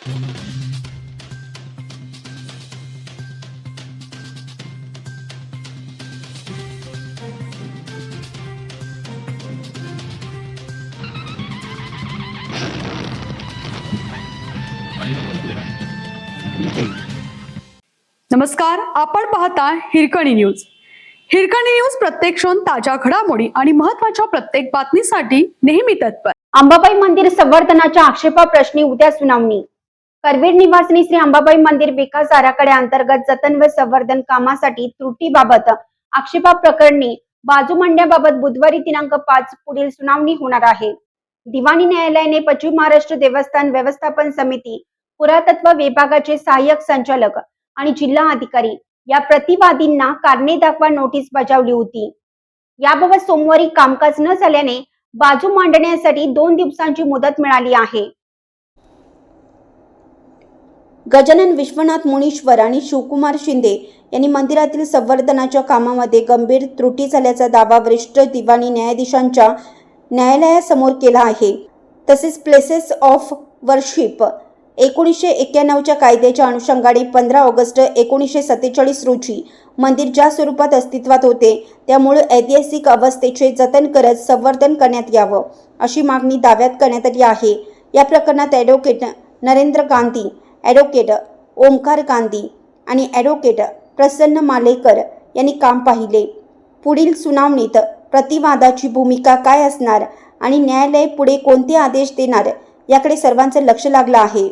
नमस्कार, आपण पाहता हिरकणी न्यूज. हिरकणी न्यूज प्रत्येक क्षण ताज्या घडामोडी आणि महत्त्वाच्या प्रत्येक बातमीसाठी नेहमी तत्पर. अंबाबाई मंदिर संवर्धनाच्या आक्षेपाप्रश्नी उद्या सुनावणी. करवीर निवासिनी श्री अंबाबाई मंदिर विकास आराखड्याअंतर्गत जतन व संवर्धन कामासाठी त्रुटीबाबत आक्षेपाप्रकरणी बाजू मांडण्याबाबत बुधवारी दिनांक 5 पुढील सुनावणी होणार आहे. दिवाणी न्यायालयाने पश्चिम महाराष्ट्र देवस्थान व्यवस्थापन समिती, पुरातत्व विभागाचे सहाय्यक संचालक आणि जिल्हा अधिकारी या प्रतिवादींना कारणे दाखवा नोटीस बजावली होती. याबाबत सोमवारी कामकाज न झाल्याने बाजू मांडण्यासाठी 2 दिवसांची मुदत मिळाली आहे. गजानन विश्वनाथ मुनीश्वर आणि शिवकुमार शिंदे यांनी मंदिरातील संवर्धनाच्या कामामध्ये गंभीर त्रुटी झाल्याचा दावा वरिष्ठ दिवाणी न्यायाधीशांच्या न्यायालयासमोर केला आहे. तसेच प्लेसेस ऑफ वर्शिप 1991च्या कायद्याच्या अनुषंगाने 15 ऑगस्ट 1947 रोजी मंदिर ज्या स्वरूपात अस्तित्वात होते त्यामुळे ऐतिहासिक अवस्थेचे जतन करत संवर्धन करण्यात यावं अशी मागणी दाव्यात करण्यात आली आहे. या प्रकरणात ॲडव्होकेट नरेंद्र गांधी, ॲडव्होकेट ओमकार गांधी आणि ॲडव्होकेट प्रसन्न मालेकर यांनी काम पाहिले. पुढील सुनावणीत प्रतिवादाची भूमिका काय असणार आणि न्यायालय पुढे कोणते आदेश देणार याकडे सर्वांचं लक्ष लागलं आहे.